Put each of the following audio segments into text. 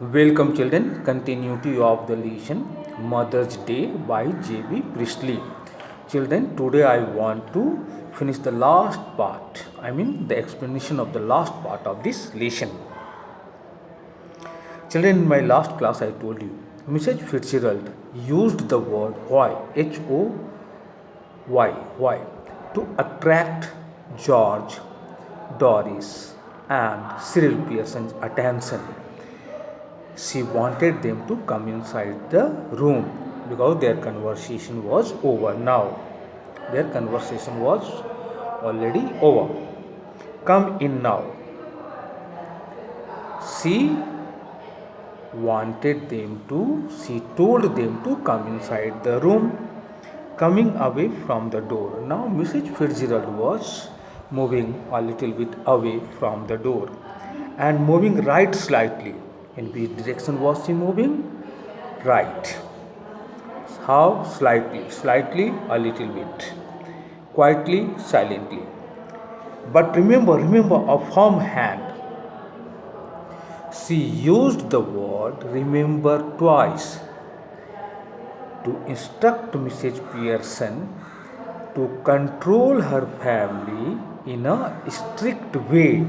Welcome children, continuity of the lesson Mother's Day by J.B. Priestley. Children, today I want to finish the last part, the explanation of the last part of this lesson. Children, in my last class I told you, Mrs. Fitzgerald used the word why, why, to attract George, Doris and Cyril Pearson's attention. She wanted them to come inside the room because their conversation was over now. Their conversation was already over. Come in now. She she told them to come inside the room, coming away from the door. Now Mrs. Fitzgerald was moving a little bit away from the door and moving right slightly. In which direction was she moving? Right. How? Slightly, a little bit. Quietly, silently. But remember, a firm hand. She used the word remember twice to instruct Mrs. Pearson to control her family in a strict way.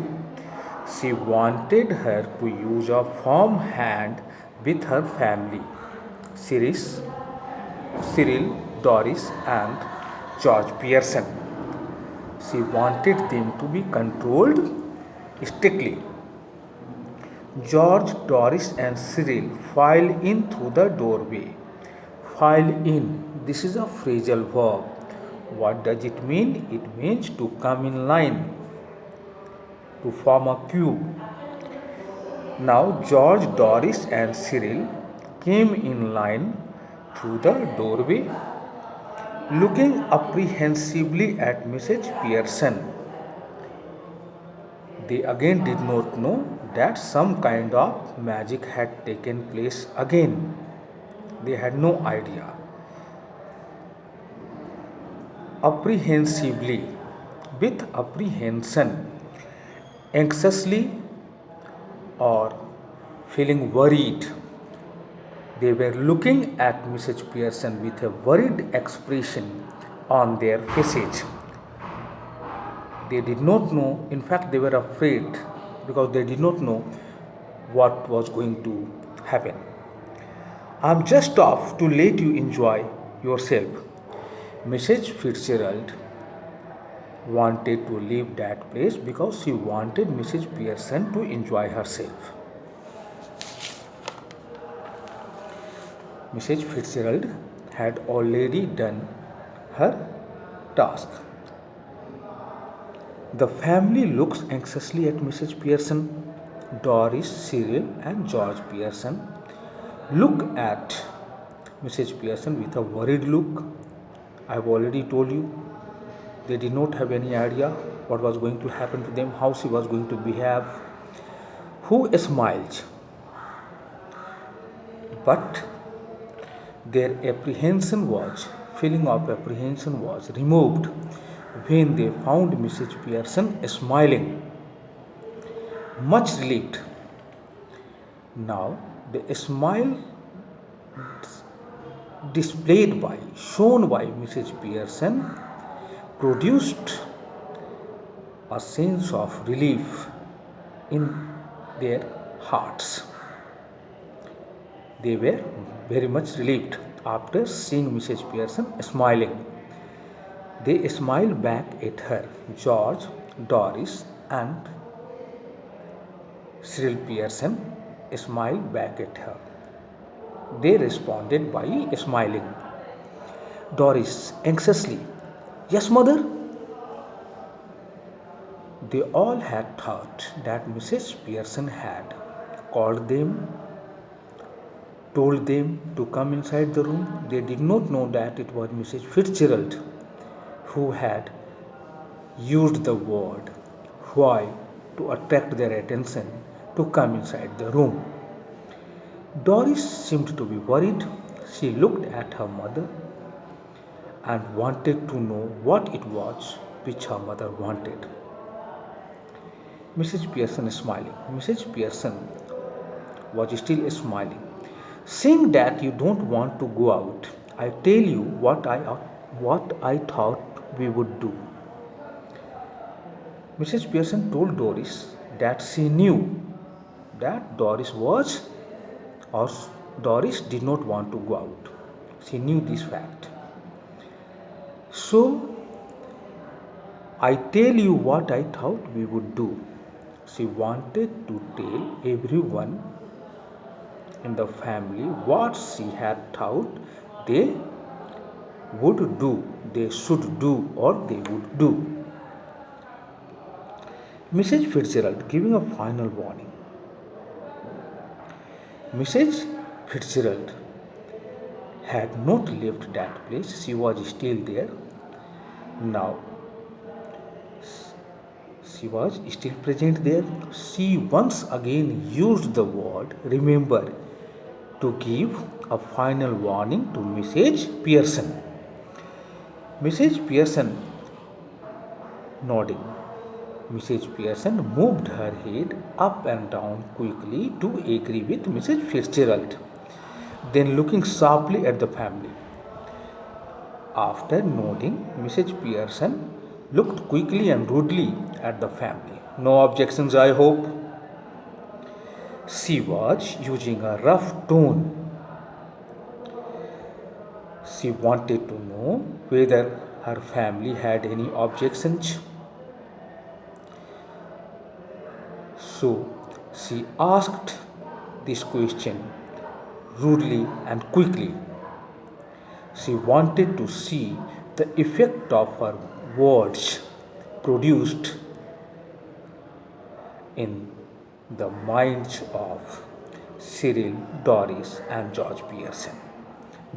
She wanted her to use a firm hand with her family, Cyril, Doris and George Pearson. She wanted them to be controlled strictly. George, Doris and Cyril filed in through the doorway. File in. This is a phrasal verb. What does it mean? It means to come in line, to form a queue. Now George, Doris and Cyril came in line through the doorway, looking apprehensively at Mrs. Pearson. They again did not know that some kind of magic had taken place again. They had no idea. Apprehensively, with apprehension, anxiously or feeling worried, they were looking at Mrs. Pearson with a worried expression on their faces. They did not know, in fact, they were afraid because they did not know what was going to happen. I'm just off to let you enjoy yourself. Mrs. Fitzgerald wanted to leave that place because she wanted Mrs. Pearson to enjoy herself. Mrs. Fitzgerald had already done her task. The family looks anxiously at Mrs. Pearson. Doris, Cyril and George Pearson look at Mrs. Pearson with a worried look. I have already told you they did not have any idea what was going to happen to them, how she was going to behave. Who smiled? But their feeling of apprehension was removed when they found Mrs. Pearson smiling, much relieved. Now the smile shown by Mrs. Pearson produced a sense of relief in their hearts. They were very much relieved after seeing Mrs. Pearson smiling. They smiled back at her. George, Doris and Cyril Pearson smiled back at her. They responded by smiling. Doris anxiously, "Yes, mother?" They all had thought that Mrs. Pearson had called them, told them to come inside the room. They did not know that it was Mrs. Fitzgerald who had used the word why to attract their attention to come inside the room. Doris seemed to be worried. She looked at her mother and wanted to know what it was which her mother wanted. Mrs. Pearson smiling. Mrs. Pearson was still smiling. Seeing that you don't want to go out, I tell you what I thought we would do. Mrs. Pearson told Doris that she knew that or Doris did not want to go out. She knew this fact. So I tell you what I thought we would do. She wanted to tell everyone in the family what she had thought they would do, they should do, or they would do. Mrs. Fitzgerald giving a final warning. Mrs. Fitzgerald had not left that place, she was still there. Now, she was still present there. She once again used the word remember to give a final warning to Mrs. Pearson. Mrs. Pearson nodding. Mrs. Pearson moved her head up and down quickly to agree with Mrs. Fitzgerald, then looking sharply at the family. After nodding, Mrs. Pearson looked quickly and rudely at the family. No objections, I hope. She was using a rough tone. She wanted to know whether her family had any objections. So she asked this question rudely and quickly. She wanted to see the effect of her words produced in the minds of Cyril, Doris, and George Pearson.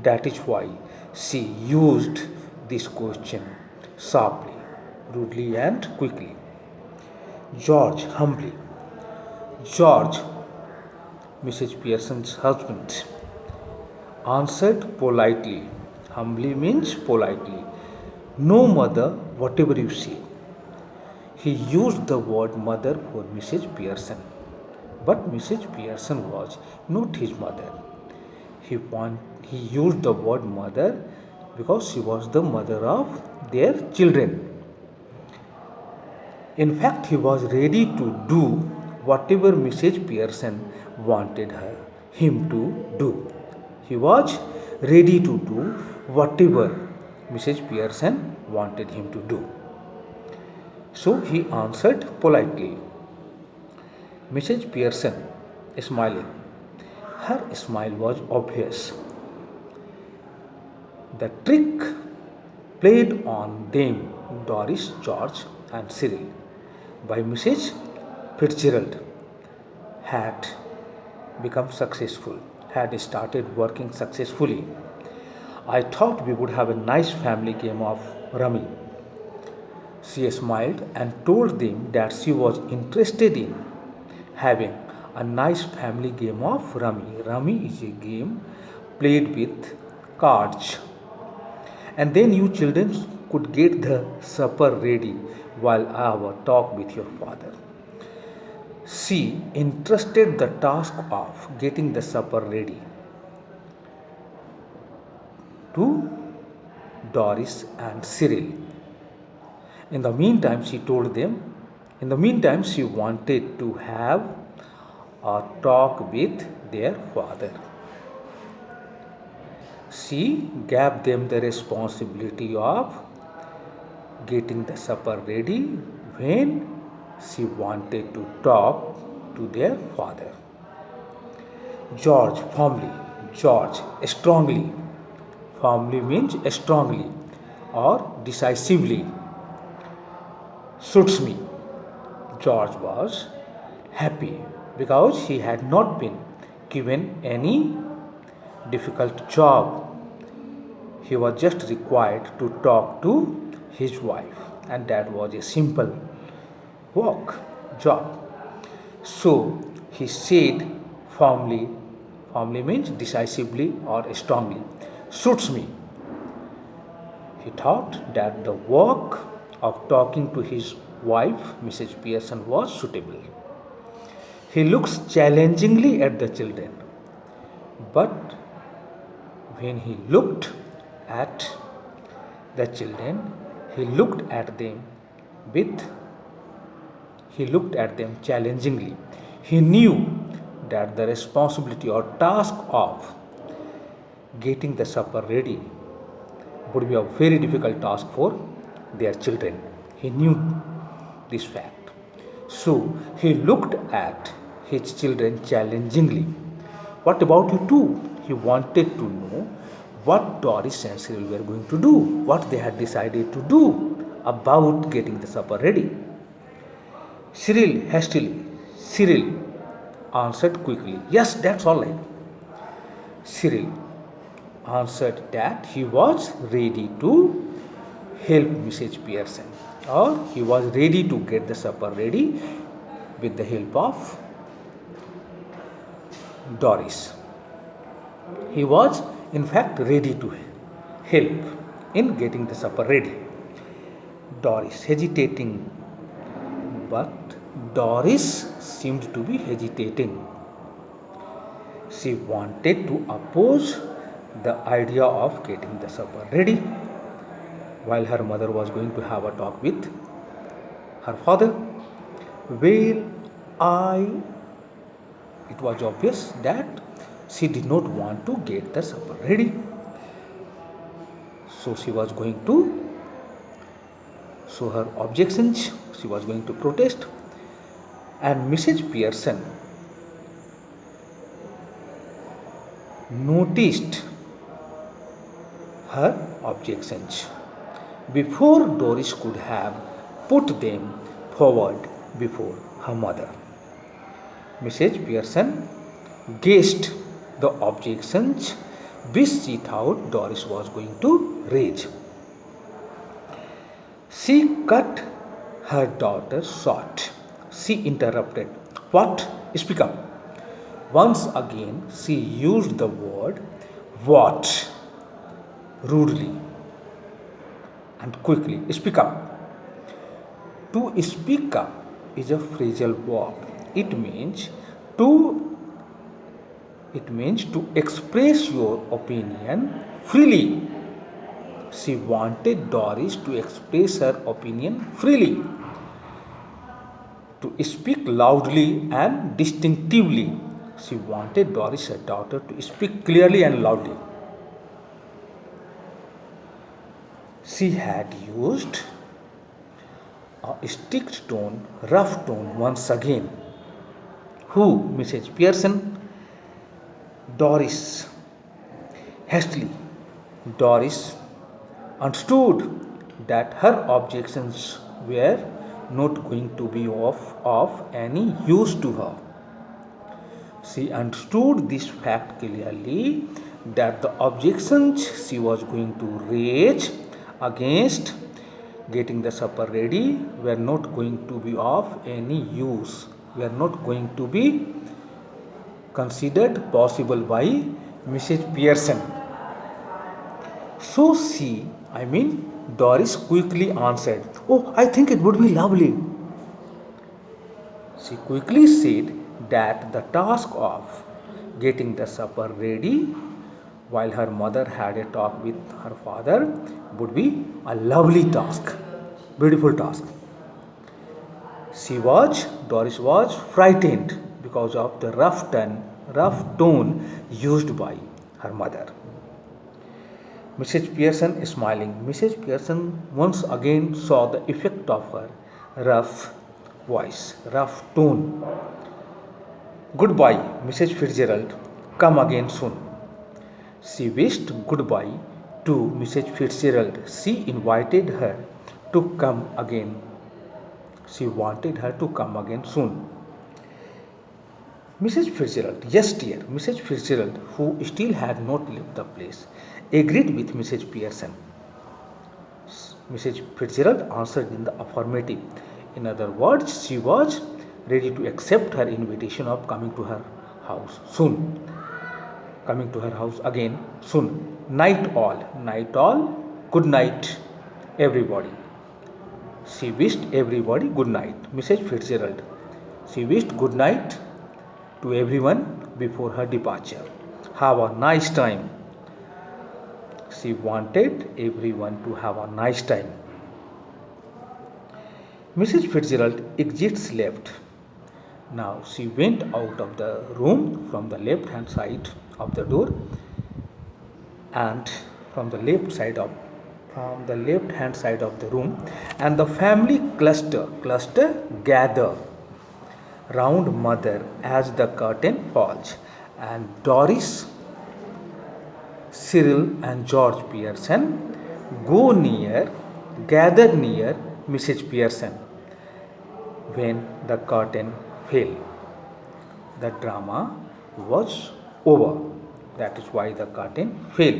That is why she used this question sharply, rudely, and quickly. George humbly. George, Mrs. Pearson's husband, answered politely. Humbly means politely. No, mother, whatever you say. He used the word mother for Mrs. Pearson, but Mrs. Pearson was not his mother. He used the word mother because she was the mother of their children. In fact, he was ready to do whatever Mrs. Pearson wanted him to do. He was ready to do whatever Mrs. Pearson wanted him to do. So he answered politely. Mrs. Pearson smiling. Her smile was obvious. The trick played on them, Doris, George, and Cyril, by Mrs. Fitzgerald had become successful, had started working successfully. I thought we would have a nice family game of rummy. She smiled and told them that she was interested in having a nice family game of rummy. Rummy is a game played with cards. And then you children could get the supper ready while I have a talk with your father. She entrusted the task of getting the supper ready to Doris and Cyril. In the meantime, she wanted to have a talk with their father. She gave them the responsibility of getting the supper ready when she wanted to talk to their father. George firmly, George strongly. Firmly means strongly or decisively. Suits me. George was happy because he had not been given any difficult job. He was just required to talk to his wife, and that was a simple work job. So he said firmly means decisively or strongly, suits me. He thought that the work of talking to his wife, Mrs. Pearson, was suitable. He looks challengingly at the children. But when he looked at the children, he looked at them with he looked at them challengingly. He knew that the responsibility or task of getting the supper ready would be a very difficult task for their children. He knew this fact. So he looked at his children challengingly. What about you too? He wanted to know what Doris and Cyril were going to do, what they had decided to do about getting the supper ready. Cyril answered quickly, "Yes, that's all right." Cyril answered that he was ready to help Mrs. Pearson, or he was ready to get the supper ready with the help of Doris. He was, in fact, ready to help in getting the supper ready. Doris hesitating, but Doris seemed to be hesitating. She wanted to oppose the idea of getting the supper ready while her mother was going to have a talk with her father. Well, it was obvious that she did not want to get the supper ready. So she was going to show her objections, she was going to protest, and Mrs. Pearson noticed her objections before Doris could have put them forward before her mother. Mrs. Pearson guessed the objections which she thought Doris was going to raise. She cut her daughter short. She interrupted. "What? Speak up." Once again, she used the word "what" rudely and quickly. "Speak up." To speak up is a phrasal verb. It means to express your opinion freely. She wanted Doris to express her opinion freely, to speak loudly and distinctively. She wanted Doris, her daughter, to speak clearly and loudly. She had used a strict tone, rough tone once again. Who? Mrs. Pearson? Doris. Hastily, Doris understood that her objections were not going to be of any use to her. She understood this fact clearly, that the objections she was going to raise against getting the supper ready were not going to be of any use, were not going to be considered possible by Mrs. Pearson. So Doris quickly answered, "Oh, I think it would be lovely." She quickly said that the task of getting the supper ready while her mother had a talk with her father would be a lovely task, beautiful task. Doris was frightened because of the rough tone used by her mother. Mrs. Pearson smiling. Mrs. Pearson once again saw the effect of her rough voice, rough tone. "Goodbye, Mrs. Fitzgerald. Come again soon." She wished goodbye to Mrs. Fitzgerald. She invited her to come again. She wanted her to come again soon. Mrs. Fitzgerald, "Yes, dear." Mrs. Fitzgerald, who still had not left the place, agreed with Mrs. Pearson. Mrs. Fitzgerald answered in the affirmative. In other words, she was ready to accept her invitation of coming to her house soon. Coming to her house again soon. Night all, good night, everybody. She wished everybody good night. Mrs. Fitzgerald, she wished good night to everyone before her departure. Have a nice time. She wanted everyone to have a nice time. Mrs. Fitzgerald exits left. Now she went out of the room from the left hand side of the door, and from the left hand side of the room, and the family cluster gather round mother as the curtain falls, and Doris, Cyril and George Pearson gather near Mrs. Pearson. When the curtain fell, the drama was over. That is why the curtain fell.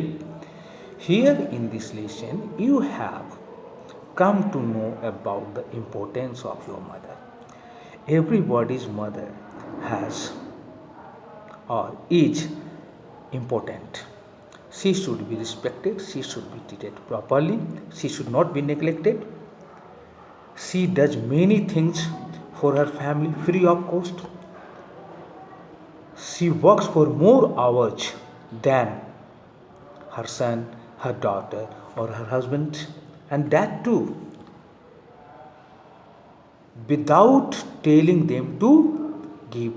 Here in this lesson, you have come to know about the importance of your mother. Everybody's mother has or is important. She should be respected, she should be treated properly, she should not be neglected. She does many things for her family free of cost. She works for more hours than her son, her daughter, or her husband, and that too without telling them to give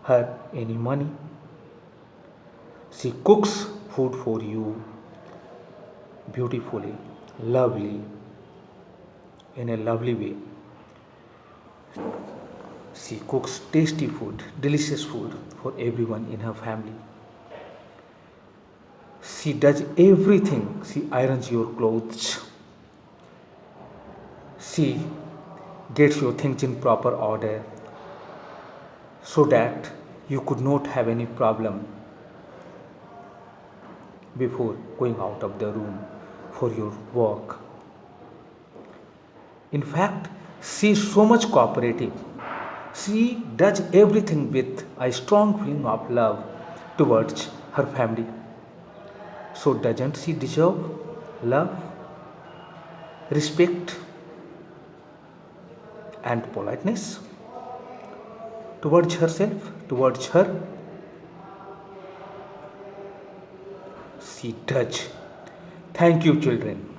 her any money. She cooks food for you beautifully, lovely, in a lovely way. She cooks tasty food, delicious food for everyone in her family. She does everything. She irons your clothes. She gets your things in proper order so that you could not have any problem before going out of the room for your work. In fact, she is so much cooperative. She does everything with a strong feeling of love towards her family. So, doesn't she deserve love, respect, and politeness towards herself, towards her? She does. Thank you, children.